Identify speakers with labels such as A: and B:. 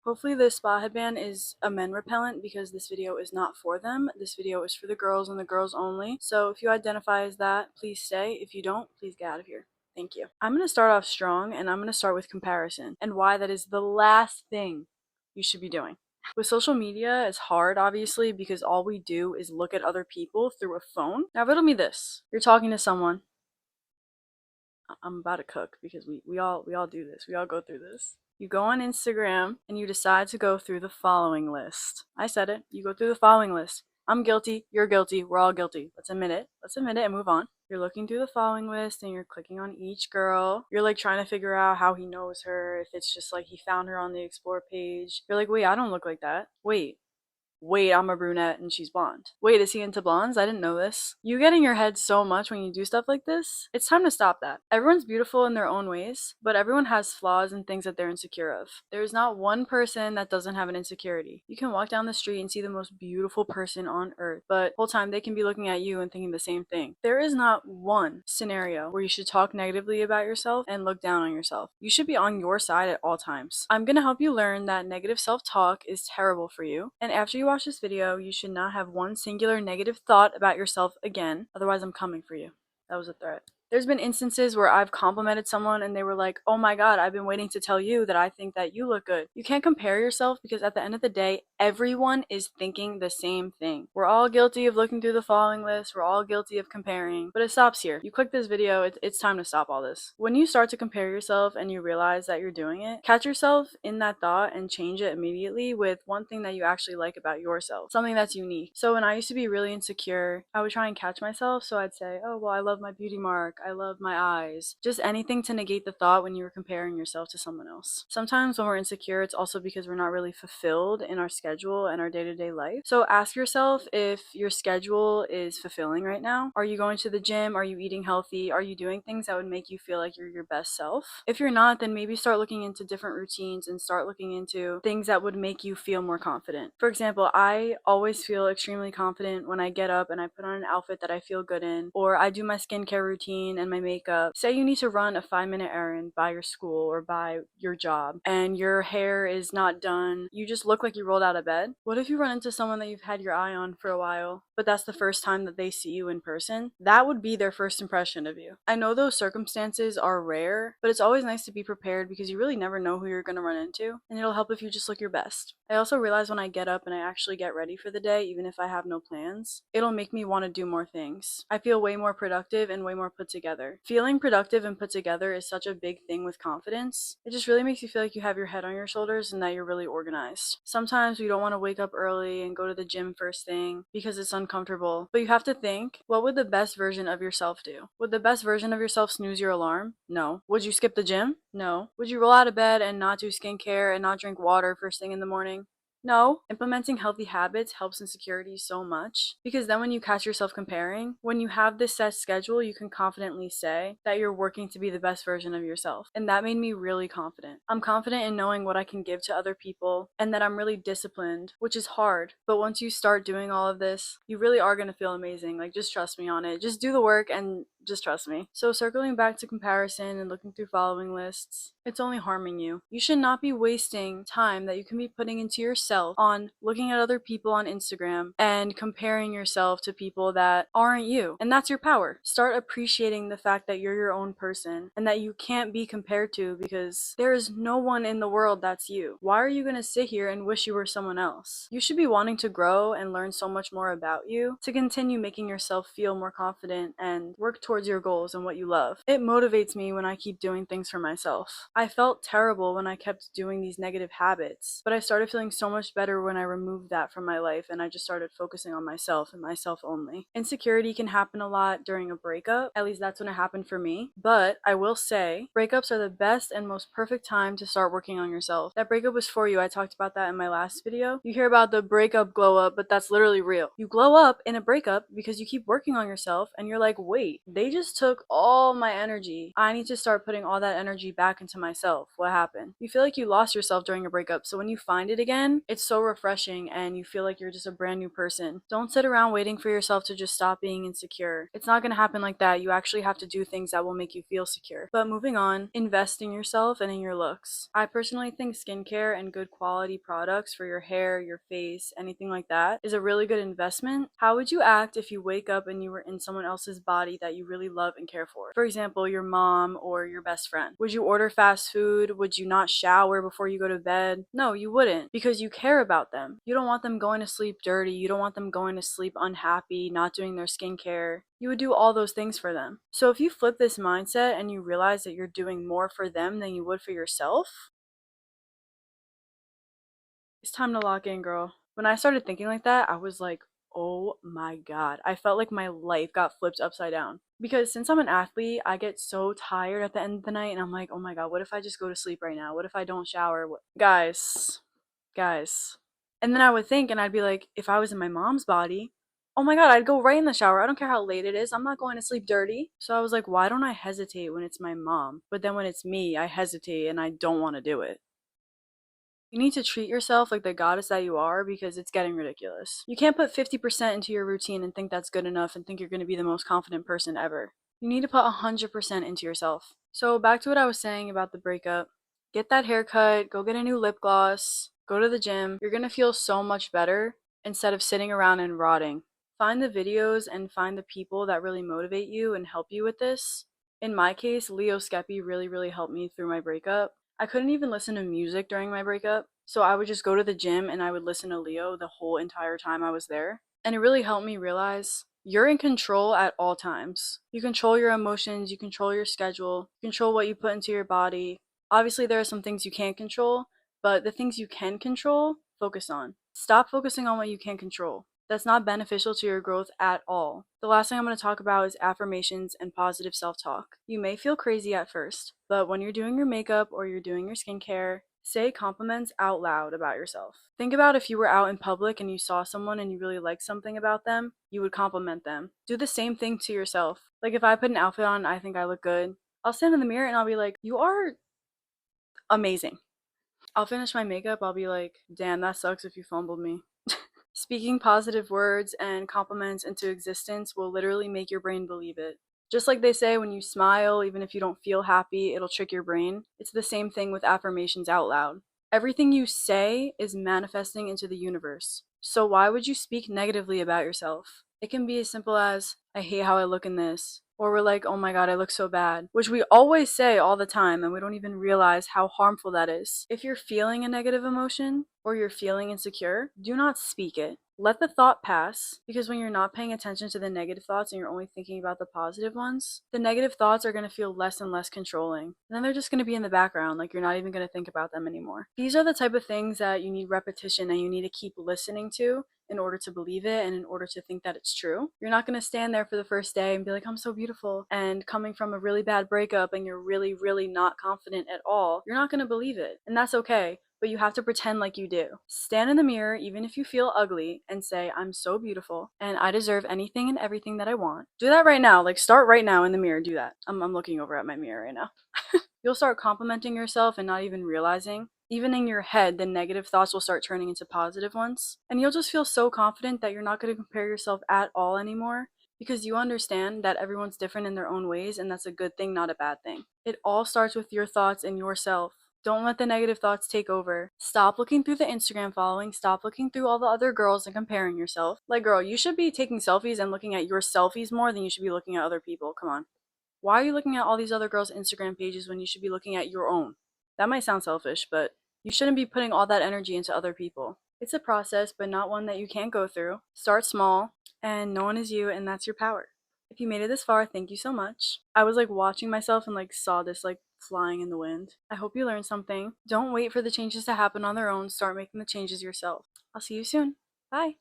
A: Hopefully this spa headband is a men repellent because this video is not for them. This video is for the girls and the girls only. So if you identify as that, please stay. If you don't, please get out of here. Thank you. I'm going to start off strong and I'm going to start with comparison and why that is the last thing you should be doing. With social media, it's hard obviously because all we do is look at other people through a phone. Now riddle me this. You're talking to someone. I'm about to cook because we all do this. We all go through this. You go on Instagram and you decide to go through the following list. I said it. You go through the following list. I'm guilty. You're guilty. We're all guilty. Let's admit it. Let's admit it and move on. You're looking through the following list and you're clicking on each girl. You're like trying to figure out how he knows her, if it's just like he found her on the explore page. You're like, wait, I don't look like that. Wait, I'm a brunette and she's blonde. Wait, is he into blondes? I didn't know this. You get in your head so much when you do stuff like this. It's time to stop that. Everyone's beautiful in their own ways, but everyone has flaws and things that they're insecure of. There's not one person that doesn't have an insecurity. You can walk down the street and see the most beautiful person on earth, but the whole time they can be looking at you and thinking the same thing. There is not one scenario where you should talk negatively about yourself and look down on yourself. You should be on your side at all times. I'm gonna help you learn that negative self-talk is terrible for you, and after you watch this video, you should not have one singular negative thought about yourself again, otherwise I'm coming for you. That was a threat. There's been instances where I've complimented someone and they were like, oh my god, I've been waiting to tell you that I think that you look good. You can't compare yourself because at the end of the day, everyone is thinking the same thing. We're all guilty of looking through the following list. We're all guilty of comparing, but it stops here. You click this video, it's time to stop all this. When you start to compare yourself and you realize that you're doing it, catch yourself in that thought and change it immediately with one thing that you actually like about yourself, something that's unique. So when I used to be really insecure, I would try and catch myself. So I'd say, oh, well, I love my beauty mark. I love my eyes. Just anything to negate the thought when you were comparing yourself to someone else. Sometimes when we're insecure, it's also because we're not really fulfilled in our schedule and our day-to-day life. So ask yourself if your schedule is fulfilling right now. Are you going to the gym? Are you eating healthy? Are you doing things that would make you feel like you're your best self? If you're not, then maybe start looking into different routines and start looking into things that would make you feel more confident. For example, I always feel extremely confident when I get up and I put on an outfit that I feel good in, or I do my skincare routine and my makeup. Say you need to run a 5-minute errand by your school or by your job and your hair is not done. You just look like you rolled out of bed. What if you run into someone that you've had your eye on for a while, but that's the first time that they see you in person? That would be their first impression of you. I know those circumstances are rare, but it's always nice to be prepared because you really never know who you're going to run into, and it'll help if you just look your best. I also realize when I get up and I actually get ready for the day, even if I have no plans, it'll make me want to do more things. I feel way more productive and way more put together. Feeling productive and put together is such a big thing with confidence. It just really makes you feel like you have your head on your shoulders and that you're really organized. Sometimes we don't want to wake up early and go to the gym first thing because it's uncomfortable, but you have to think, what would the best version of yourself do? Would the best version of yourself snooze your alarm? No. Would you skip the gym? No. Would you roll out of bed and not do skincare and not drink water first thing in the morning? No. Implementing healthy habits helps insecurity so much because then when you catch yourself comparing, when you have this set schedule, you can confidently say that you're working to be the best version of yourself. And that made me really confident. I'm confident in knowing what I can give to other people and that I'm really disciplined, which is hard. But once you start doing all of this, you really are going to feel amazing. Like, just trust me on it. Just do the work and just trust me. So circling back to comparison and looking through following lists, it's only harming you. You should not be wasting time that you can be putting into yourself on looking at other people on Instagram and comparing yourself to people that aren't you. And that's your power. Start appreciating the fact that you're your own person and that you can't be compared to because there is no one in the world that's you. Why are you going to sit here and wish you were someone else? You should be wanting to grow and learn so much more about you to continue making yourself feel more confident and work towards your goals and what you love. It motivates me when I keep doing things for myself. I felt terrible when I kept doing these negative habits, but I started feeling so much better when I removed that from my life and I just started focusing on myself and myself only. Insecurity can happen a lot during a breakup, at least that's when it happened for me, but I will say breakups are the best and most perfect time to start working on yourself. That breakup was for you. I talked about that in my last video. You hear about the breakup glow up, but that's literally real. You glow up in a breakup because you keep working on yourself and you're like, wait, they they just took all my energy. I need to start putting all that energy back into myself. What happened? You feel like you lost yourself during a breakup, so when you find it again, it's so refreshing and you feel like you're just a brand new person. Don't sit around waiting for yourself to just stop being insecure. It's not gonna happen like that. You actually have to do things that will make you feel secure. But moving on, invest in yourself and in your looks. I personally think skincare and good quality products for your hair, your face, anything like that is a really good investment. How would you act if you wake up and you were in someone else's body that you really love and care for? For example, your mom or your best friend. Would you order fast food? Would you not shower before you go to bed? No, you wouldn't, because you care about them. You don't want them going to sleep dirty. You don't want them going to sleep unhappy, not doing their skincare. You would do all those things for them. So if you flip this mindset and you realize that you're doing more for them than you would for yourself, it's time to lock in, girl. When I started thinking like that, I was like, oh my god. I felt like my life got flipped upside down. Because since I'm an athlete, I get so tired at the end of the night and I'm like, oh my god, what if I just go to sleep right now? What if I don't shower? Guys. And then I would think and I'd be like, if I was in my mom's body, oh my god, I'd go right in the shower. I don't care how late it is. I'm not going to sleep dirty. So I was like, why don't I hesitate when it's my mom? But then when it's me, I hesitate and I don't want to do it. You need to treat yourself like the goddess that you are because it's getting ridiculous. You can't put 50% into your routine and think that's good enough and think you're going to be the most confident person ever. You need to put 100% into yourself. So back to what I was saying about the breakup. Get that haircut, go get a new lip gloss, go to the gym. You're going to feel so much better instead of sitting around and rotting. Find the videos and find the people that really motivate you and help you with this. In my case, Leo Skeppy really helped me through my breakup. I couldn't even listen to music during my breakup, so I would just go to the gym and I would listen to Leo the whole entire time I was there. And it really helped me realize you're in control at all times. You control your emotions, you control your schedule, you control what you put into your body. Obviously, there are some things you can't control, but the things you can control, focus on. Stop focusing on what you can't control. That's not beneficial to your growth at all. The last thing I'm going to talk about is affirmations and positive self-talk. You may feel crazy at first, but when you're doing your makeup or you're doing your skincare, say compliments out loud about yourself. Think about if you were out in public and you saw someone and you really liked something about them, you would compliment them. Do the same thing to yourself. Like if I put an outfit on, I think I look good. I'll stand in the mirror and I'll be like, you are amazing. I'll finish my makeup, I'll be like, damn, that sucks if you fumbled me. Speaking positive words and compliments into existence will literally make your brain believe it. Just like they say, when you smile, even if you don't feel happy, it'll trick your brain. It's the same thing with affirmations out loud. Everything you say is manifesting into the universe. So why would you speak negatively about yourself? It can be as simple as, I hate how I look in this. Or we're like, oh my god, I look so bad. Which we always say all the time and we don't even realize how harmful that is. If you're feeling a negative emotion or you're feeling insecure, do not speak it. Let the thought pass, because when you're not paying attention to the negative thoughts and you're only thinking about the positive ones, the negative thoughts are going to feel less and less controlling. And then they're just going to be in the background, like you're not even going to think about them anymore. These are the type of things that you need repetition and you need to keep listening to in order to believe it and in order to think that it's true. You're not going to stand there for the first day and be like, I'm so beautiful. And coming from a really bad breakup and you're really not confident at all, you're not going to believe it. And that's okay. But you have to pretend like you do. Stand in the mirror, even if you feel ugly, and say, I'm so beautiful, and I deserve anything and everything that I want. Do that right now. Like, start right now in the mirror. Do that. I'm looking over at my mirror right now. You'll start complimenting yourself and not even realizing. Even in your head, the negative thoughts will start turning into positive ones. And you'll just feel so confident that you're not going to compare yourself at all anymore, because you understand that everyone's different in their own ways, and that's a good thing, not a bad thing. It all starts with your thoughts and yourself. Don't let the negative thoughts take over. Stop looking through the Instagram following. Stop looking through all the other girls and comparing yourself. Like, girl, you should be taking selfies and looking at your selfies more than you should be looking at other people. Come on. Why are you looking at all these other girls' Instagram pages when you should be looking at your own? That might sound selfish, but you shouldn't be putting all that energy into other people. It's a process, but not one that you can't go through. Start small, and no one is you, and that's your power. If you made it this far, thank you so much. I was like watching myself and like saw this like flying in the wind. I hope you learned something. Don't wait for the changes to happen on their own. Start making the changes yourself. I'll see you soon. Bye.